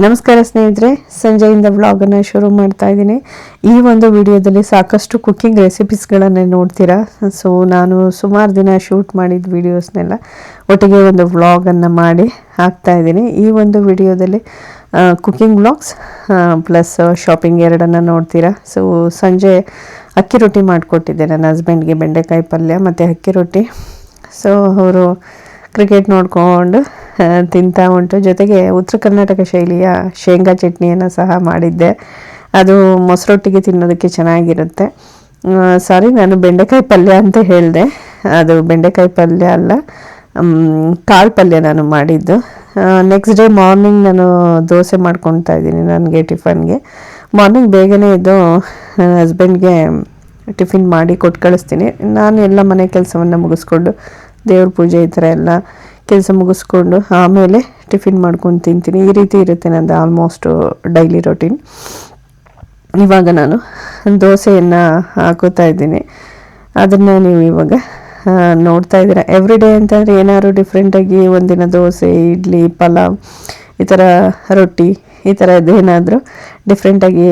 ನಮಸ್ಕಾರ ಸ್ನೇಹಿತರೆ, ಸಂಜೆಯಿಂದ ವ್ಲಾಗನ್ನು ಶುರು ಮಾಡ್ತಾ ಇದ್ದೀನಿ. ಈ ಒಂದು ವಿಡಿಯೋದಲ್ಲಿ ಸಾಕಷ್ಟು ಕುಕ್ಕಿಂಗ್ ರೆಸಿಪೀಸ್ಗಳನ್ನು ನೋಡ್ತೀರಾ. ಸೊ ನಾನು ಸುಮಾರು ದಿನ ಶೂಟ್ ಮಾಡಿದ ವಿಡಿಯೋಸ್ನೆಲ್ಲ ಒಟ್ಟಿಗೆ ಒಂದು ವ್ಲಾಗನ್ನು ಮಾಡಿ ಹಾಕ್ತಾ ಇದ್ದೀನಿ. ಈ ಒಂದು ವಿಡಿಯೋದಲ್ಲಿ ಕುಕ್ಕಿಂಗ್ ವ್ಲಾಗ್ಸ್ ಪ್ಲಸ್ ಶಾಪಿಂಗ್ ಎರಡನ್ನು ನೋಡ್ತೀರಾ. ಸೊ ಸಂಜೆ ಅಕ್ಕಿ ರೊಟ್ಟಿ ಮಾಡಿಕೊಟ್ಟಿದ್ದೆ ನನ್ನ ಹಸ್ಬೆಂಡ್ಗೆ, ಬೆಂಡೆಕಾಯಿ ಪಲ್ಯ ಮತ್ತು ಅಕ್ಕಿ ರೊಟ್ಟಿ. ಸೊ ಅವರು ಕ್ರಿಕೆಟ್ ನೋಡಿಕೊಂಡು ತಿಂತಾ ಉಂಟು. ಜೊತೆಗೆ ಉತ್ತರ ಕರ್ನಾಟಕ ಶೈಲಿಯ ಶೇಂಗಾ ಚಟ್ನಿಯನ್ನು ಸಹ ಮಾಡಿದ್ದೆ. ಅದು ಮೊಸರೊಟ್ಟಿಗೆ ತಿನ್ನೋದಕ್ಕೆ ಚೆನ್ನಾಗಿರುತ್ತೆ. ಸಾರಿ, ನಾನು ಬೆಂಡೆಕಾಯಿ ಪಲ್ಯ ಅಂತ ಹೇಳಿದೆ. ಅದು ಬೆಂಡೆಕಾಯಿ ಪಲ್ಯ ಅಲ್ಲ, ಕಾಳು ಪಲ್ಯ ನಾನು ಮಾಡಿದ್ದು. ನೆಕ್ಸ್ಟ್ ಡೇ ಮಾರ್ನಿಂಗ್ ನಾನು ದೋಸೆ ಮಾಡ್ಕೊತಾ ಇದ್ದೀನಿ ನನಗೆ ಟಿಫನ್ಗೆ. ಮಾರ್ನಿಂಗ್ ಬೇಗನೆ ಇದ್ದು ನನ್ನ ಹಸ್ಬೆಂಡ್ಗೆ ಟಿಫಿನ್ ಮಾಡಿ ಕೊಟ್ಟು ಕಳಿಸ್ತೀನಿ. ನಾನು ಎಲ್ಲ ಮನೆ ಕೆಲಸವನ್ನು ಮುಗಿಸ್ಕೊಂಡು ದೇವ್ರ ಪೂಜೆ ಈ ಥರ ಎಲ್ಲ ಕೆಲಸ ಮುಗಿಸ್ಕೊಂಡು ಆಮೇಲೆ ಟಿಫಿನ್ ಮಾಡ್ಕೊಂಡು ತಿಂತೀನಿ. ಈ ರೀತಿ ಇರುತ್ತೆ ನಂದು ಆಲ್ಮೋಸ್ಟು ಡೈಲಿ ರೊಟೀನ್. ಇವಾಗ ನಾನು ದೋಸೆಯನ್ನು ಹಾಕೋತಾ ಇದ್ದೀನಿ. ಅದನ್ನು ನೀವು ಇವಾಗ ನೋಡ್ತಾ ಇದ್ದೀರಾ. ಎವ್ರಿ ಡೇ ಅಂತಂದರೆ ಏನಾದ್ರು ಡಿಫ್ರೆಂಟಾಗಿ ಒಂದಿನ ದೋಸೆ, ಇಡ್ಲಿ, ಪಲಾವ್, ಈ ಥರ ರೊಟ್ಟಿ, ಈ ಥರದ್ದು ಏನಾದರೂ ಡಿಫ್ರೆಂಟಾಗಿ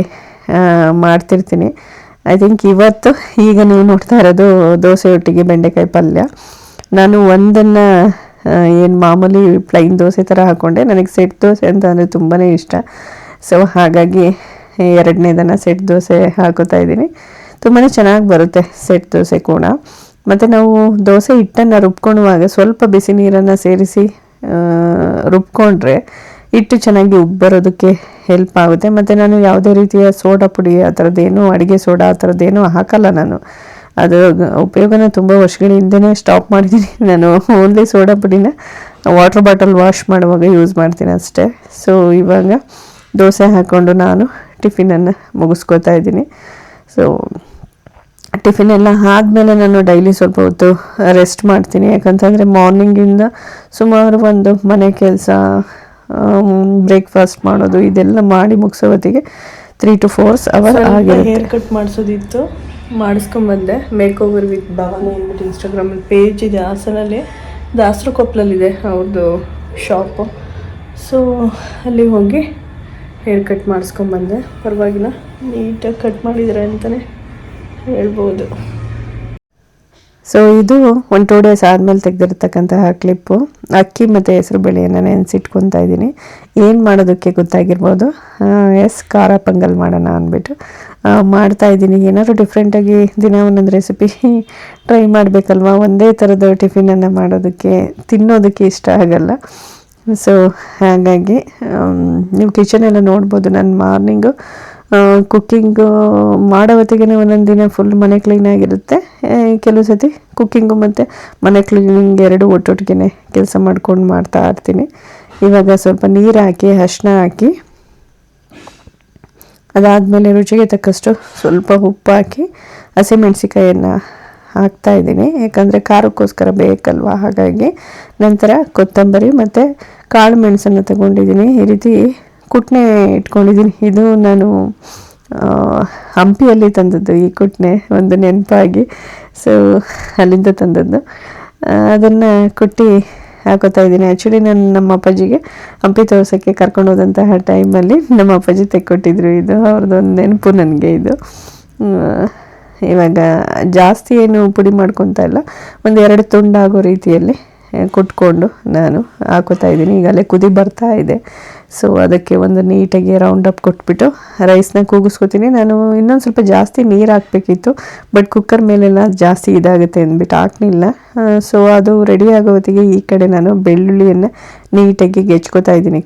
ಮಾಡ್ತಿರ್ತೀನಿ. ಐ ಥಿಂಕ್ ಇವತ್ತು ಈಗ ನೀವು ನೋಡ್ತಾ ಇರೋದು ದೋಸೆ ಒಟ್ಟಿಗೆ ಬೆಂಡೆಕಾಯಿ ಪಲ್ಯ. ನಾನು ಒಂದನ್ನು ಏನು ಮಾಮೂಲಿ ಪ್ಲೈನ್ ದೋಸೆ ಥರ ಹಾಕ್ಕೊಂಡೆ. ನನಗೆ ಸೆಟ್ ದೋಸೆ ಅಂತ ಅಂದರೆ ತುಂಬಾ ಇಷ್ಟ. ಸೊ ಹಾಗಾಗಿ ಎರಡನೇದನ್ನು ಸೆಟ್ ದೋಸೆ ಹಾಕೋತಾ ಇದ್ದೀನಿ. ತುಂಬಾ ಚೆನ್ನಾಗಿ ಬರುತ್ತೆ ಸೆಟ್ ದೋಸೆ ಕೂಡ. ಮತ್ತು ನಾವು ದೋಸೆ ಹಿಟ್ಟನ್ನು ರುಬ್ಕೊಳ್ಳುವಾಗ ಸ್ವಲ್ಪ ಬಿಸಿ ನೀರನ್ನು ಸೇರಿಸಿ ರುಬ್ಕೊಂಡ್ರೆ ಹಿಟ್ಟು ಚೆನ್ನಾಗಿ ಉಬ್ಬರೋದಕ್ಕೆ ಹೆಲ್ಪ್ ಆಗುತ್ತೆ. ಮತ್ತು ನಾನು ಯಾವುದೇ ರೀತಿಯ ಸೋಡಾ ಪುಡಿ ಆ ಥರದ್ದೇನು, ಅಡುಗೆ ಸೋಡಾ ಆ ಥರದ್ದೇನು ಹಾಕಲ್ಲ ನಾನು. ಅದು ಉಪಯೋಗನ ತುಂಬ ವರ್ಷಗಳ ಹಿಂದೆಯೇ ಸ್ಟಾಪ್ ಮಾಡಿದ್ದೀನಿ ನಾನು. ಓನ್ಲಿ ಸೋಡಾ ಪುಡಿನ ವಾಟರ್ ಬಾಟಲ್ ವಾಶ್ ಮಾಡುವಾಗ ಯೂಸ್ ಮಾಡ್ತೀನಿ ಅಷ್ಟೇ. ಸೊ ಇವಾಗ ದೋಸೆ ಹಾಕ್ಕೊಂಡು ನಾನು ಟಿಫಿನನ್ನು ಮುಗಿಸ್ಕೋತಾ ಇದ್ದೀನಿ. ಸೊ ಟಿಫಿನೆಲ್ಲ ಆದಮೇಲೆ ನಾನು ಡೈಲಿ ಸ್ವಲ್ಪ ಹೊತ್ತು ರೆಸ್ಟ್ ಮಾಡ್ತೀನಿ. ಯಾಕಂತಂದರೆ ಮಾರ್ನಿಂಗಿಂದ ಸುಮಾರು ಒಂದು ಮನೆ ಕೆಲಸ, ಬ್ರೇಕ್ಫಾಸ್ಟ್ ಮಾಡೋದು ಇದೆಲ್ಲ ಮಾಡಿ ಮುಗಿಸೋ ಹೊತ್ತಿಗೆ 3 to 4 hours ಆಗಿರುತ್ತೆ. ಹೇರ್ ಕಟ್ ಮಾಡಿಸೋದಿತ್ತು, ಮಾಡಿಸ್ಕೊಂಬಂದೆ. ಮೇಕ್ ಓವರ್ ವಿತ್ ಭವಾನಿ ಅಂದ್ಬಿಟ್ಟು ಇನ್ಸ್ಟಾಗ್ರಾಮಲ್ಲಿ ಪೇಜ್ ಇದೆ, ಹಾಸನಲ್ಲಿ ದಾಸರ ಕೊಪ್ಪಲಲ್ಲಿದೆ ಅವ್ರದ್ದು ಶಾಪು. ಸೊ ಅಲ್ಲಿ ಹೋಗಿ ಹೇರ್ ಕಟ್ ಮಾಡಿಸ್ಕೊಂಬಂದೆ. ಪರವಾಗಿಲ್ಲ, ನೀಟಾಗಿ ಕಟ್ ಮಾಡಿದ್ದಾರೆ ಅಂತಲೇ ಹೇಳ್ಬೋದು. ಸೊ ಇದು 1-2 days ಆದಮೇಲೆ ತೆಗೆದಿರ್ತಕ್ಕಂತಹ ಕ್ಲಿಪ್ಪು. ಅಕ್ಕಿ ಮತ್ತು ಹೆಸರು ಬೇಳೆಯನ್ನು ನೆನೆಸಿಟ್ಕೊತಾ ಇದ್ದೀನಿ. ಏನು ಮಾಡೋದಕ್ಕೆ ಗೊತ್ತಾಗಿರ್ಬೋದು. ಖಾರ ಪೊಂಗಲ್ ಮಾಡೋಣ ಅಂದ್ಬಿಟ್ಟು ಮಾಡ್ತಾಯಿದ್ದೀನಿ. ಏನಾದರೂ ಡಿಫ್ರೆಂಟಾಗಿ ದಿನ ಒಂದೊಂದು ರೆಸಿಪಿ ಟ್ರೈ ಮಾಡಬೇಕಲ್ವ. ಒಂದೇ ಥರದ ಟಿಫಿನನ್ನು ಮಾಡೋದಕ್ಕೆ, ತಿನ್ನೋದಕ್ಕೆ ಇಷ್ಟ ಆಗಲ್ಲ. ಸೊ ಹಾಗಾಗಿ ನೀವು ಕಿಚನೆಲ್ಲ ನೋಡ್ಬೋದು. ನಾನು ಮಾರ್ನಿಂಗು ಕುಕ್ಕಿಂಗು ಮಾಡೋ ಹೊತ್ತಿಗೆ ಒಂದೊಂದು ದಿನ ಫುಲ್ ಮನೆ ಕ್ಲೀನಾಗಿರುತ್ತೆ. ಕೆಲವು ಸತಿ ಕುಕ್ಕಿಂಗು ಮತ್ತು ಮನೆ ಕ್ಲೀನಿಂಗ್ ಎರಡು ಒಟ್ಟೊಟ್ಟಿಗೆ ಕೆಲಸ ಮಾಡ್ಕೊಂಡು ಮಾಡ್ತಾ ಇರ್ತೀನಿ. ಇವಾಗ ಸ್ವಲ್ಪ ನೀರು ಹಾಕಿ, ಅರಿಶಿನ ಹಾಕಿ, ಅದಾದಮೇಲೆ ರುಚಿಗೆ ತಕ್ಕಷ್ಟು ಸ್ವಲ್ಪ ಉಪ್ಪು ಹಾಕಿ ಹಸಿಮೆಣಸಿಕಾಯನ್ನು ಹಾಕ್ತಾಯಿದ್ದೀನಿ. ಯಾಕಂದರೆ ಖಾರಕ್ಕೋಸ್ಕರ ಬೇಕಲ್ವ, ಹಾಗಾಗಿ. ನಂತರ ಕೊತ್ತಂಬರಿ ಮತ್ತು ಕಾಳು ಮೆಣಸನ್ನು ತಗೊಂಡಿದ್ದೀನಿ. ಈ ರೀತಿ ಕುಟ್ನೆ ಇಟ್ಕೊಂಡಿದ್ದೀನಿ. ಇದು ನಾನು ಹಂಪಿಯಲ್ಲಿ ತಂದದ್ದು ಈ ಕುಟ್ನೆ, ಒಂದು ನೆನಪಾಗಿ. ಸೊ ಅಲ್ಲಿಂದ ತಂದದ್ದು. ಅದನ್ನು ಕುಟ್ಟಿ ಹಾಕೋತಾ ಇದ್ದೀನಿ. ಆ್ಯಕ್ಚುಲಿ ನಾನು ನಮ್ಮ ಅಪ್ಪಾಜಿಗೆ ಹಂಪಿ ತೋರ್ಸೋಕ್ಕೆ ಕರ್ಕೊಂಡು ಹೋದಂತಹ ಟೈಮಲ್ಲಿ ನಮ್ಮ ಅಪ್ಪಾಜಿ ತೆಕ್ಕೊಟ್ಟಿದ್ರು. ಇದು ಅವ್ರದ್ದೊಂದು ನೆನಪು ನನಗೆ. ಇದು ಇವಾಗ ಜಾಸ್ತಿ ಏನು ಪುಡಿ ಮಾಡ್ಕೊತಾ ಇಲ್ಲ, ಒಂದು 2 ತುಂಡಾಗೋ ರೀತಿಯಲ್ಲಿ ಕುಟ್ಕೊಂಡು ನಾನು ಹಾಕೋತಾ ಇದ್ದೀನಿ. ಈಗಲೇ ಕುದಿ ಬರ್ತಾ ಇದೆ. ಸೊ ಅದಕ್ಕೆ ಒಂದು ನೀಟಾಗಿ ರೌಂಡ್ ಅಪ್ ಕೊಟ್ಬಿಟ್ಟು ರೈಸ್ನ ಕೂಗಿಸ್ಕೊತೀನಿ. ನಾನು ಇನ್ನೊಂದು ಸ್ವಲ್ಪ ಜಾಸ್ತಿ ನೀರು ಹಾಕಬೇಕಿತ್ತು, ಬಟ್ ಕುಕ್ಕರ್ ಮೇಲೆಲ್ಲ ಜಾಸ್ತಿ ಇದಾಗುತ್ತೆ ಅಂದ್ಬಿಟ್ಟು ಹಾಕಲಿಲ್ಲ. ಸೊ ಅದು ರೆಡಿ ಆಗೋ ಹೊತ್ತಿಗೆ ಈ ಕಡೆ ನಾನು ಬೆಳ್ಳುಳ್ಳಿಯನ್ನು ನೀಟಾಗಿ ಗೆಚ್ಕೋತಾ ಇದ್ದೀನಿ.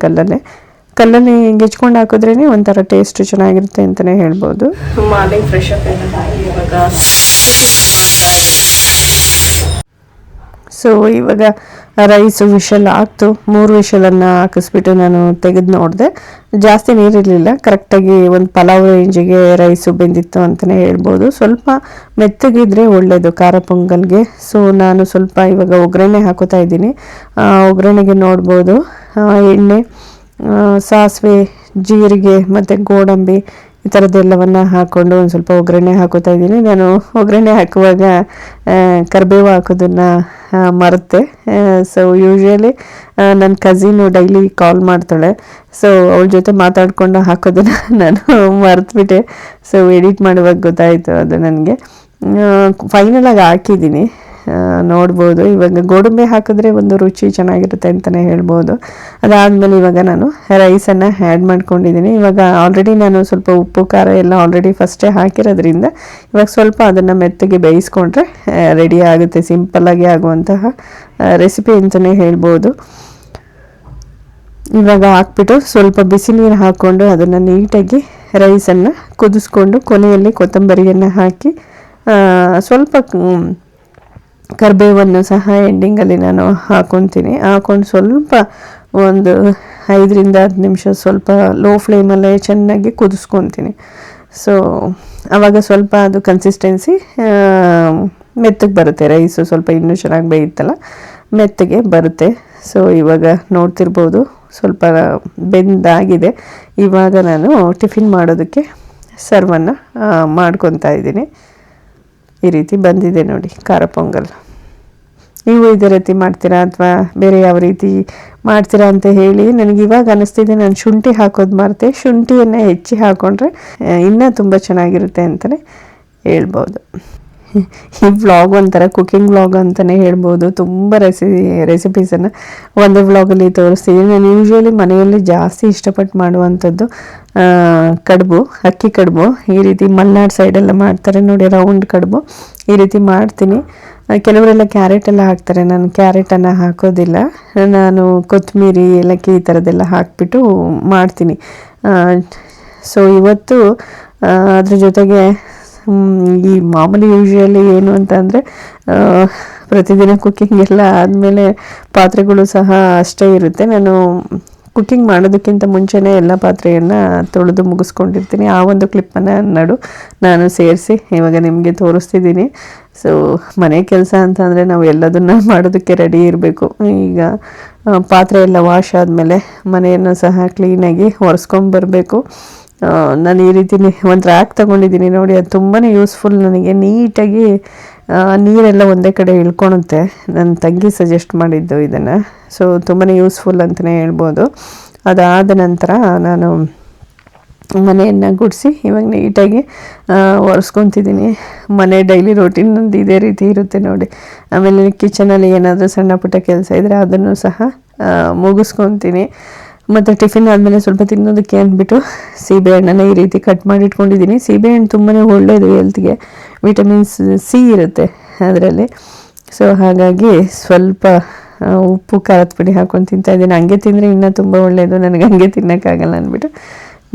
ಕಲ್ಲಲ್ಲಿ ಗೆಚ್ಕೊಂಡು ಹಾಕಿದ್ರೇ ಒಂಥರ ಟೇಸ್ಟ್ ಚೆನ್ನಾಗಿರುತ್ತೆ ಅಂತಲೇ ಹೇಳ್ಬೋದು. ಮಾರ್ನಿಂಗ್ ಫ್ರೆಶ್ ಅಪ್ ಎಲ್ಲ ಆಗಿ ಇವಾಗ ಮಾಡ್ತಾ ಇದ್ದೀನಿ. ಸೊ ಇವಾಗ ರೈಸು ವಿಷಲ್ ಆಗ್ತು. 3 ವಿಷಲನ್ನು ಹಾಕಿಸ್ಬಿಟ್ಟು ನಾನು ತೆಗೆದು ನೋಡಿದೆ. ಜಾಸ್ತಿ ನೀರಿರಲಿಲ್ಲ, ಕರೆಕ್ಟಾಗಿ ಒಂದು ಪಲಾವ್ ರೇಂಜಿಗೆ ರೈಸು ಬೆಂದಿತ್ತು ಅಂತಲೇ ಹೇಳ್ಬೋದು. ಸ್ವಲ್ಪ ಮೆತ್ತಗಿದ್ರೆ ಒಳ್ಳೆಯದು ಖಾರ ಪೊಂಗಲ್ಗೆ. ಸೊ ನಾನು ಸ್ವಲ್ಪ ಇವಾಗ ಒಗ್ಗರಣೆ ಹಾಕೋತಾ ಇದ್ದೀನಿ. ಒಗ್ಗರಣೆಗೆ ನೋಡ್ಬೋದು ಎಣ್ಣೆ, ಸಾಸಿವೆ, ಜೀರಿಗೆ ಮತ್ತು ಗೋಡಂಬಿ ಈ ಥರದ್ದೆಲ್ಲವನ್ನು ಹಾಕ್ಕೊಂಡು ಒಂದು ಸ್ವಲ್ಪ ಒಗ್ಗರಣೆ ಹಾಕೋತಾ ಇದ್ದೀನಿ. ನಾನು ಒಗ್ಗರಣೆ ಹಾಕುವಾಗ ಕರಿಬೇವು ಹಾಕೋದನ್ನು ಮರೆತೆ. ಸೊ ಯೂಶ್ವಲಿ ನನ್ನ ಕಸಿನು ಡೈಲಿ ಕಾಲ್ ಮಾಡ್ತಾಳೆ, ಸೊ ಅವಳ ಜೊತೆ ಮಾತಾಡ್ಕೊಂಡು ಹಾಕೋದನ್ನು ನಾನು ಮರೆತುಬಿಟ್ಟೆ. ಸೊ ಎಡಿಟ್ ಮಾಡುವಾಗ ಗೊತ್ತಾಯಿತು ಅದು ನನಗೆ. ಫೈನಲಾಗಿ ಹಾಕಿದ್ದೀನಿ, ನೋಡ್ಬೋದು. ಇವಾಗ ಗೋಡಂಬಿ ಹಾಕಿದ್ರೆ ಒಂದು ರುಚಿ ಚೆನ್ನಾಗಿರುತ್ತೆ ಅಂತಲೇ ಹೇಳ್ಬೋದು. ಅದಾದಮೇಲೆ ಇವಾಗ ನಾನು ರೈಸನ್ನು ಆ್ಯಡ್ ಮಾಡ್ಕೊಂಡಿದ್ದೀನಿ. ಇವಾಗ ಆಲ್ರೆಡಿ ನಾನು ಸ್ವಲ್ಪ ಉಪ್ಪು ಖಾರ ಎಲ್ಲ ಆಲ್ರೆಡಿ ಫಸ್ಟೇ ಹಾಕಿರೋದ್ರಿಂದ ಇವಾಗ ಸ್ವಲ್ಪ ಅದನ್ನು ಮೆತ್ತಗೆ ಬೇಯಿಸ್ಕೊಂಡ್ರೆ ರೆಡಿ ಆಗುತ್ತೆ. ಸಿಂಪಲ್ಲಾಗಿ ಆಗುವಂತಹ ರೆಸಿಪಿ ಅಂತಲೇ ಹೇಳ್ಬೋದು. ಇವಾಗ ಹಾಕ್ಬಿಟ್ಟು ಸ್ವಲ್ಪ ಬಿಸಿ ನೀರು ಹಾಕ್ಕೊಂಡು ಅದನ್ನು ನೀಟಾಗಿ ರೈಸನ್ನು ಕುದಿಸ್ಕೊಂಡು ಕೊನೆಯಲ್ಲಿ ಕೊತ್ತಂಬರಿಯನ್ನು ಹಾಕಿ ಸ್ವಲ್ಪ ಕರಿಬೇವನ್ನು ಸಹ ಎಂಡಿಂಗಲ್ಲಿ ನಾನು ಹಾಕ್ಕೊತೀನಿ. ಹಾಕ್ಕೊಂಡು ಸ್ವಲ್ಪ ಒಂದು 5-10 ನಿಮಿಷ ಸ್ವಲ್ಪ ಲೋ ಫ್ಲೇಮಲ್ಲೇ ಚೆನ್ನಾಗಿ ಕುದಿಸ್ಕೊತೀನಿ. ಸೊ ಆವಾಗ ಸ್ವಲ್ಪ ಅದು ಕನ್ಸಿಸ್ಟೆನ್ಸಿ ಮೆತ್ತಗೆ ಬರುತ್ತೆ. ರೈಸು ಸ್ವಲ್ಪ ಇನ್ನೂ ಚೆನ್ನಾಗಿ ಬೇಯುತ್ತಲ್ಲ, ಮೆತ್ತಗೆ ಬರುತ್ತೆ. ಸೊ ಇವಾಗ ನೋಡ್ತಿರ್ಬೋದು ಸ್ವಲ್ಪ ಬೆಂದಾಗಿದೆ. ಇವಾಗ ನಾನು ಟಿಫಿನ್ ಮಾಡೋದಕ್ಕೆ ಸರ್ವನ್ನು ಮಾಡ್ಕೊತಾ ಇದ್ದೀನಿ. ಈ ರೀತಿ ಬಂದಿದೆ ನೋಡಿ ಖಾರ ಪೊಂಗಲ್. ನೀವು ಇದೇ ರೀತಿ ಮಾಡ್ತೀರಾ ಅಥವಾ ಬೇರೆ ಯಾವ ರೀತಿ ಮಾಡ್ತೀರಾ ಅಂತ ಹೇಳಿ. ನನಗೆ ಇವಾಗ ಅನ್ನಿಸ್ತಿದೆ ನಾನು ಶುಂಠಿ ಹಾಕೋದು ಮರೆತೆ. ಶುಂಠಿಯನ್ನು ಹೆಚ್ಚಿ ಹಾಕ್ಕೊಂಡ್ರೆ ಇನ್ನೂ ತುಂಬ ಚೆನ್ನಾಗಿರುತ್ತೆ ಅಂತಲೇ ಹೇಳ್ಬೋದು. ಈ ವ್ಲಾಗ್ ಒಂಥರ ಕುಕ್ಕಿಂಗ್ ವ್ಲಾಗ್ ಅಂತಲೇ ಹೇಳ್ಬೋದು. ತುಂಬ ರೆಸಿಪೀಸನ್ನು ಒಂದೇ ವ್ಲಾಗಲ್ಲಿ ತೋರಿಸ್ತೀನಿ. ನಾನು ಯೂಶ್ವಲಿ ಮನೆಯಲ್ಲಿ ಜಾಸ್ತಿ ಇಷ್ಟಪಟ್ಟು ಮಾಡುವಂಥದ್ದು ಕಡುಬು, ಅಕ್ಕಿ ಕಡುಬು. ಈ ರೀತಿ ಮಲೆನಾಡು ಸೈಡೆಲ್ಲ ಮಾಡ್ತಾರೆ ನೋಡಿ, ರೌಂಡ್ ಕಡುಬು. ಈ ರೀತಿ ಮಾಡ್ತೀನಿ. ಕೆಲವರೆಲ್ಲ ಕ್ಯಾರೆಟೆಲ್ಲ ಹಾಕ್ತಾರೆ, ನಾನು ಕ್ಯಾರೆಟನ್ನು ಹಾಕೋದಿಲ್ಲ. ನಾನು ಕೊತ್ತಂಬರಿ, ಏಲಕ್ಕಿ ಈ ಥರದ್ದೆಲ್ಲ ಹಾಕಿಬಿಟ್ಟು ಮಾಡ್ತೀನಿ. ಸೊ ಇವತ್ತು ಅದ್ರ ಜೊತೆಗೆ ಈ ಮಾಮೂಲಿ ಯೂಶ್ವಲಿ ಏನು ಅಂತ ಅಂದರೆ ಪ್ರತಿದಿನ ಕುಕ್ಕಿಂಗ್ ಎಲ್ಲ ಆದಮೇಲೆ ಪಾತ್ರೆಗಳು ಸಹ ಅಷ್ಟೇ ಇರುತ್ತೆ. ನಾನು ಕುಕ್ಕಿಂಗ್ ಮಾಡೋದಕ್ಕಿಂತ ಮುಂಚೆನೇ ಎಲ್ಲ ಪಾತ್ರೆಯನ್ನು ತೊಳೆದು ಮುಗಿಸ್ಕೊಂಡಿರ್ತೀನಿ. ಆ ಒಂದು ಕ್ಲಿಪ್ಪನ್ನು ನಾನು ಸೇರಿಸಿ ಇವಾಗ ನಿಮಗೆ ತೋರಿಸ್ತಿದ್ದೀನಿ. ಸೊ ಮನೆ ಕೆಲಸ ಅಂತಂದರೆ ನಾವು ಎಲ್ಲದನ್ನು ಮಾಡೋದಕ್ಕೆ ರೆಡಿ ಇರಬೇಕು. ಈಗ ಪಾತ್ರೆ ಎಲ್ಲ ವಾಶ್ ಆದಮೇಲೆ ಮನೆಯನ್ನು ಸಹ ಕ್ಲೀನಾಗಿ ಒರೆಸ್ಕೊಂಬರಬೇಕು. ನಾನು ಈ ರೀತಿ ಒಂದು ರ್ಯಾಕ್ ತೊಗೊಂಡಿದ್ದೀನಿ ನೋಡಿ, ಅದು ತುಂಬಾ ಯೂಸ್ಫುಲ್ ನನಗೆ. ನೀಟಾಗಿ ನೀರೆಲ್ಲ ಒಂದೇ ಕಡೆ ಇಳ್ಕೊಳುತ್ತೆ. ನನ್ನ ತಂಗಿ ಸಜೆಸ್ಟ್ ಮಾಡಿದ್ದು ಇದನ್ನು. ಸೊ ತುಂಬಾ ಯೂಸ್ಫುಲ್ ಅಂತಲೇ ಹೇಳ್ಬೋದು. ಅದಾದ ನಂತರ ನಾನು ಮನೆಯನ್ನು ಗುಡಿಸಿ ಇವಾಗ ನೀಟಾಗಿ ಒರೆಸ್ಕೊತಿದ್ದೀನಿ. ಮನೆ ಡೈಲಿ ರೋಟೀನ್ ನಂದು ಇದೇ ರೀತಿ ಇರುತ್ತೆ ನೋಡಿ. ಆಮೇಲೆ ಕಿಚನಲ್ಲಿ ಏನಾದರೂ ಸಣ್ಣ ಪುಟ್ಟ ಕೆಲಸ ಇದ್ದರೆ ಅದನ್ನು ಸಹ ಮುಗಿಸ್ಕೊತೀನಿ. ಮತ್ತು ಟಿಫಿನ್ ಆದಮೇಲೆ ಸ್ವಲ್ಪ ತಿನ್ನೋದಕ್ಕೆ ಅಂದ್ಬಿಟ್ಟು ಸೀಬೆಹಣ್ಣನ್ನು ಈ ರೀತಿ ಕಟ್ ಮಾಡಿ ಇಟ್ಕೊಂಡಿದ್ದೀನಿ. ಸೀಬೆಹಣ್ಣು ತುಂಬಾ ಒಳ್ಳೆಯದು ಹೆಲ್ತ್ಗೆ, ವಿಟಮಿನ್ಸ್ ಸಿ ಇರುತ್ತೆ ಅದರಲ್ಲಿ. ಸೊ ಹಾಗಾಗಿ ಸ್ವಲ್ಪ ಉಪ್ಪು ಖಾರದ ಪುಡಿ ಹಾಕ್ಕೊಂಡು ತಿಂತಾಯಿದ್ದೀನಿ. ಹಂಗೆ ತಿಂದರೆ ಇನ್ನೂ ತುಂಬ ಒಳ್ಳೆಯದು. ನನಗೆ ಹಂಗೆ ತಿನ್ನೋಕ್ಕಾಗಲ್ಲ ಅಂದ್ಬಿಟ್ಟು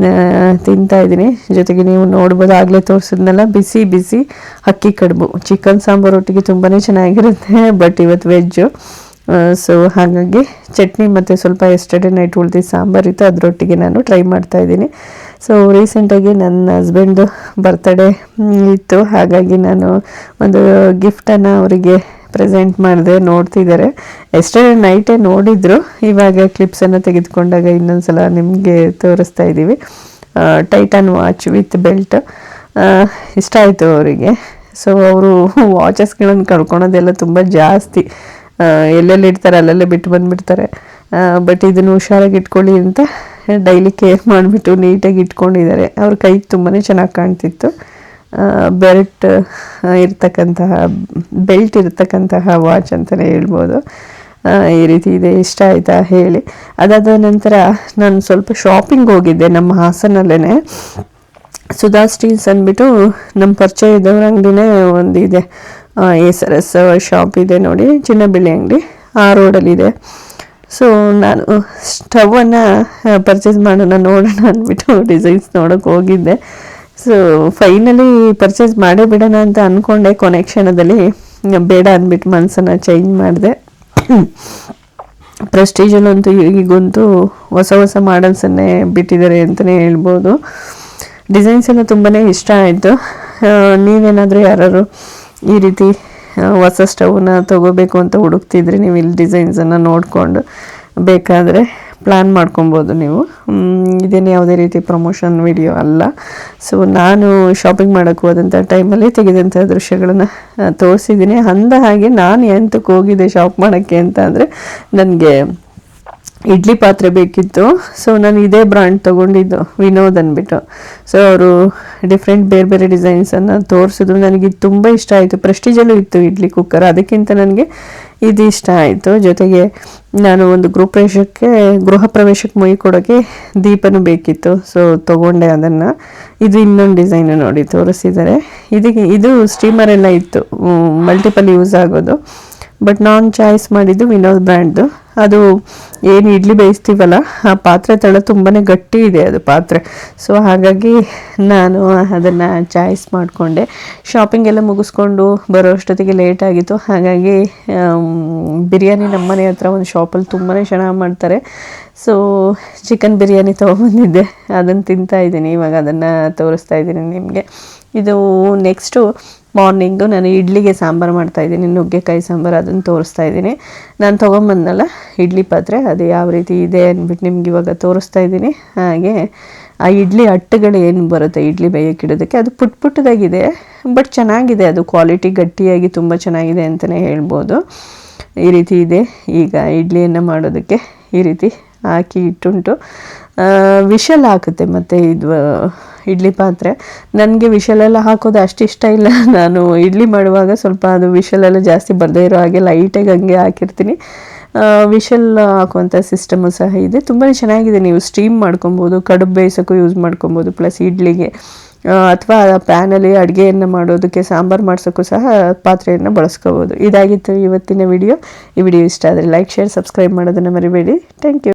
ತಿಂತಾಯಿದ್ದೀನಿ. ಜೊತೆಗೆ ನೀವು ನೋಡ್ಬೋದು, ಆಗಲೇ ತೋರಿಸಿದ್ನಲ್ಲ ಬಿಸಿ ಬಿಸಿ ಅಕ್ಕಿ ಕಡುಬು. ಚಿಕನ್ ಸಾಂಬಾರು ಒಟ್ಟಿಗೆ ತುಂಬಾ ಚೆನ್ನಾಗಿರುತ್ತೆ, ಬಟ್ ಇವತ್ತು ವೆಜ್ಜು. ಸೊ ಹಾಗಾಗಿ ಚಟ್ನಿ ಮತ್ತು ಸ್ವಲ್ಪ ಎಸ್ಟರ್ಡೇ ನೈಟ್ ಉಳಿದಿದ್ದ ಸಾಂಬಾರಿತ್ತು, ಅದರೊಟ್ಟಿಗೆ ನಾನು ಟ್ರೈ ಮಾಡ್ತಾಯಿದ್ದೀನಿ. ಸೊ ರೀಸೆಂಟಾಗಿ ನನ್ನ ಹಸ್ಬೆಂಡ್ದು ಬರ್ತ್ಡೇ ಇತ್ತು, ಹಾಗಾಗಿ ನಾನು ಒಂದು ಗಿಫ್ಟನ್ನು ಅವರಿಗೆ ಪ್ರೆಸೆಂಟ್ ಮಾಡಿದೆ. ನೋಡ್ತಿದ್ದಾರೆ, ಎಸ್ಟರ್ಡೇ ನೈಟೇ ನೋಡಿದ್ರು. ಇವಾಗ ಕ್ಲಿಪ್ಸನ್ನು ತೆಗೆದುಕೊಂಡಾಗ ಇನ್ನೊಂದು ಸಲ ನಿಮಗೆ ತೋರಿಸ್ತಾ ಇದ್ದೀವಿ. ಟೈಟಾನ್ ವಾಚ್ ವಿತ್ ಬೆಲ್ಟ್ ಇಷ್ಟ ಆಯಿತು ಅವರಿಗೆ. ಸೊ ಅವರು ವಾಚಸ್ಗಳನ್ನು ಕಳ್ಕೊಳೋದೆಲ್ಲ ತುಂಬ ಜಾಸ್ತಿ, ಎಲ್ಲೆಲ್ಲಿ ಇಡ್ತಾರೆ ಅಲ್ಲೆಲ್ಲೇ ಬಿಟ್ಟು ಬಂದುಬಿಡ್ತಾರೆ. ಬಟ್ ಇದನ್ನು ಹುಷಾರಾಗಿ ಇಟ್ಕೊಳ್ಳಿ ಅಂತ ಡೈಲಿ ಕೇರ್ ಮಾಡಿಬಿಟ್ಟು ನೀಟಾಗಿ ಇಟ್ಕೊಂಡಿದ್ದಾರೆ. ಅವ್ರ ಕೈಗೆ ತುಂಬಾ ಚೆನ್ನಾಗಿ ಕಾಣ್ತಿತ್ತು. ಬೆಲ್ಟ್ ಇರ್ತಕ್ಕಂತಹ ವಾಚ್ ಅಂತಲೇ ಹೇಳ್ಬೋದು. ಈ ರೀತಿ ಇದೆ. ಇಷ್ಟ ಆಯಿತಾ ಹೇಳಿ. ಅದಾದ ನಂತರ ನಾನು ಸ್ವಲ್ಪ ಶಾಪಿಂಗ್ ಹೋಗಿದ್ದೆ ನಮ್ಮ ಹಾಸನಲ್ಲೇ. ಸುಧಾ ಸ್ಟೀಲ್ಸ್ ಅಂದ್ಬಿಟ್ಟು ನಮ್ಮ ಪರಿಚಯ ಇದ್ದವ್ರ ಅಂಗಡಿನೇ ಒಂದಿದೆ, SRS ಶಾಪ್ ಇದೆ ನೋಡಿ, ಚಿನ್ನ ಬೆಳ್ಳಿ ಅಂಗಡಿ, ಆ ರೋಡಲ್ಲಿದೆ. ಸೊ ನಾನು ಸ್ಟವನ್ನು ಪರ್ಚೇಸ್ ಮಾಡೋಣ ನೋಡೋಣ ಅಂದ್ಬಿಟ್ಟು ಡಿಸೈನ್ಸ್ ನೋಡೋಕೆ ಹೋಗಿದ್ದೆ. ಸೊ ಫೈನಲಿ ಪರ್ಚೇಸ್ ಮಾಡೇ ಬಿಡೋಣ ಅಂತ ಅಂದ್ಕೊಂಡೆ. ಕೊನೆ ಕ್ಷಣದಲ್ಲಿ ಬೇಡ ಅಂದ್ಬಿಟ್ಟು ಮನಸ್ಸನ್ನು ಚೇಂಜ್ ಮಾಡಿದೆ. ಪ್ರೆಸ್ಟೀಜಲ್ಲಂತೂ ಈಗಂತೂ ಹೊಸ ಮಾಡಲ್ಸನ್ನೇ ಬಿಟ್ಟಿದ್ದಾರೆ ಅಂತಲೇ ಹೇಳ್ಬೋದು. ಡಿಸೈನ್ಸ್ ಎಲ್ಲ ತುಂಬಾ ಇಷ್ಟ ಆಯಿತು. ನೀವೇನಾದರೂ ಯಾರು ಈ ರೀತಿ ಹೊಸ ಸ್ಟವ್ನ ತೊಗೋಬೇಕು ಅಂತ ಹುಡುಕ್ತಿದ್ರೆ ನೀವು ಇಲ್ಲಿ ಡಿಸೈನ್ಸನ್ನು ನೋಡಿಕೊಂಡು ಬೇಕಾದರೆ ಪ್ಲ್ಯಾನ್ ಮಾಡ್ಕೊಬೋದು ನೀವು. ಇದೇನು ಯಾವುದೇ ರೀತಿ ಪ್ರಮೋಷನ್ ವಿಡಿಯೋ ಅಲ್ಲ. ಸೊ ನಾನು ಶಾಪಿಂಗ್ ಮಾಡೋಕ್ಕೆ ಹೋದಂಥ ಟೈಮಲ್ಲಿ ತೆಗೆದಂಥ ದೃಶ್ಯಗಳನ್ನು ತೋರಿಸಿದ್ದೀನಿ. ಅಂದ ಹಾಗೆ ನಾನು ಎಂತಕ್ಕೆ ಹೋಗಿದೆ ಶಾಪ್ ಮಾಡೋಕ್ಕೆ ಅಂತ ಅಂದರೆ, ನನಗೆ ಇಡ್ಲಿ ಪಾತ್ರೆ ಬೇಕಿತ್ತು. ಸೊ ನಾನು ಇದೇ ಬ್ರ್ಯಾಂಡ್ ತೊಗೊಂಡಿದ್ದು, ವಿನೋದ್ ಅಂದ್ಬಿಟ್ಟು. ಸೊ ಅವರು ಡಿಫ್ರೆಂಟ್ ಬೇರೆ ಬೇರೆ ಡಿಸೈನ್ಸನ್ನು ತೋರಿಸಿದ್ರು. ನನಗೆ ಇದು ತುಂಬ ಇಷ್ಟ ಆಯಿತು. ಪ್ರೆಸ್ಟೀಜಲ್ಲೂ ಇತ್ತು ಇಡ್ಲಿ ಕುಕ್ಕರ್, ಅದಕ್ಕಿಂತ ನನಗೆ ಇದು ಇಷ್ಟ ಆಯಿತು. ಜೊತೆಗೆ ನಾನು ಒಂದು ಗೃಹ ಪ್ರವೇಶಕ್ಕೆ ಮುಯಿ ಕೊಡೋಕ್ಕೆ ದೀಪನೂ ಬೇಕಿತ್ತು. ಸೊ ತೊಗೊಂಡೆ ಅದನ್ನು. ಇದು ಇನ್ನೊಂದು ಡಿಸೈನು ನೋಡಿ ತೋರಿಸಿದ್ದಾರೆ. ಇದು ಸ್ಟೀಮರ್ ಎಲ್ಲ ಇತ್ತು, ಮಲ್ಟಿಪಲ್ ಯೂಸ್ ಆಗೋದು. ಬಟ್ ನಾನು ಚಾಯ್ಸ್ ಮಾಡಿದ್ದು ವಿನೋದ್ ಬ್ರ್ಯಾಂಡ್ದು. ಅದು ಏನು ಇಡ್ಲಿ ಬೇಯಿಸ್ತೀವಲ್ಲ, ಆ ಪಾತ್ರೆ ತಳ ತುಂಬಾ ಗಟ್ಟಿ ಇದೆ ಅದು ಪಾತ್ರೆ. ಸೊ ಹಾಗಾಗಿ ನಾನು ಅದನ್ನು ಚಾಯ್ಸ್ ಮಾಡಿಕೊಂಡೆ. ಶಾಪಿಂಗ್ ಎಲ್ಲ ಮುಗಿಸ್ಕೊಂಡು ಬರೋ ಅಷ್ಟೊತ್ತಿಗೆ ಲೇಟ್ ಆಗಿತ್ತು. ಹಾಗಾಗಿ ಬಿರಿಯಾನಿ ನಮ್ಮ ಮನೆ ಹತ್ರ ಒಂದು ಶಾಪಲ್ಲಿ ತುಂಬಾ ಚೆನ್ನಾಗಿ ಮಾಡ್ತಾರೆ. ಸೊ ಚಿಕನ್ ಬಿರಿಯಾನಿ ತೊಗೊಂಬಂದಿದ್ದೆ, ಅದನ್ನು ತಿಂತಾಯಿದ್ದೀನಿ. ಇವಾಗ ಅದನ್ನು ತೋರಿಸ್ತಾ ಇದ್ದೀನಿ ನಿಮಗೆ. ಇದು ನೆಕ್ಸ್ಟು ಮಾರ್ನಿಂಗು ನಾನು ಇಡ್ಲಿಗೆ ಸಾಂಬಾರು ಮಾಡ್ತಾಯಿದ್ದೀನಿ, ನುಗ್ಗೆಕಾಯಿ ಸಾಂಬಾರು, ಅದನ್ನು ತೋರಿಸ್ತಾ ಇದ್ದೀನಿ. ನಾನು ತೊಗೊಂಬಂದಲ್ಲ ಇಡ್ಲಿ ಪಾತ್ರೆ, ಅದು ಯಾವ ರೀತಿ ಇದೆ ಅಂದ್ಬಿಟ್ಟು ನಿಮ್ಗೆ ಇವಾಗ ತೋರಿಸ್ತಾ ಇದ್ದೀನಿ. ಹಾಗೆ ಆ ಇಡ್ಲಿ ಅಟ್ಟುಗಳು ಏನು ಬರುತ್ತೆ ಇಡ್ಲಿ ಬೇಯಕ್ಕಿಡೋದಕ್ಕೆ, ಅದು ಪುಟ್ಟದಾಗಿದೆ, ಬಟ್ ಚೆನ್ನಾಗಿದೆ. ಅದು ಕ್ವಾಲಿಟಿ ಗಟ್ಟಿಯಾಗಿ ತುಂಬ ಚೆನ್ನಾಗಿದೆ ಅಂತಲೇ ಹೇಳ್ಬೋದು. ಈ ರೀತಿ ಇದೆ. ಈಗ ಇಡ್ಲಿಯನ್ನು ಮಾಡೋದಕ್ಕೆ ಈ ರೀತಿ ಹಾಕಿ ಇಟ್ಟುಂಟು. ವಿಷಲ್ ಹಾಕುತ್ತೆ ಮತ್ತು ಇದು ಇಡ್ಲಿ ಪಾತ್ರೆ. ನನಗೆ ವಿಷಲೆಲ್ಲ ಹಾಕೋದು ಅಷ್ಟು ಇಷ್ಟ ಇಲ್ಲ. ನಾನು ಇಡ್ಲಿ ಮಾಡುವಾಗ ಸ್ವಲ್ಪ ಅದು ವಿಷಲೆಲ್ಲ ಜಾಸ್ತಿ ಬರದೇ ಇರೋ ಹಾಗೆ ಲೈಟಾಗಿ ಹಂಗೆ ಹಾಕಿರ್ತೀನಿ. ವಿಷಲ್ ಹಾಕುವಂಥ ಸಿಸ್ಟಮು ಸಹ ಇದೆ. ತುಂಬಾ ಚೆನ್ನಾಗಿದೆ. ನೀವು ಸ್ಟೀಮ್ ಮಾಡ್ಕೊಬೋದು, ಕಡುಬು ಬೇಯಿಸೋಕ್ಕೂ ಯೂಸ್ ಮಾಡ್ಕೊಬೋದು, ಪ್ಲಸ್ ಇಡ್ಲಿಗೆ ಅಥವಾ ಪ್ಯಾನಲ್ಲಿ ಅಡುಗೆಯನ್ನು ಮಾಡೋದಕ್ಕೆ, ಸಾಂಬಾರು ಮಾಡ್ಸೋಕ್ಕೂ ಸಹ ಪಾತ್ರೆಯನ್ನು ಬಳಸ್ಕೋಬೋದು. ಇದಾಗಿತ್ತು ಇವತ್ತಿನ ವಿಡಿಯೋ. ಈ ವಿಡಿಯೋ ಇಷ್ಟ ಆದರೆ ಲೈಕ್, ಶೇರ್, ಸಬ್ಸ್ಕ್ರೈಬ್ ಮಾಡೋದನ್ನು ಮರಿಬೇಡಿ. Thank you.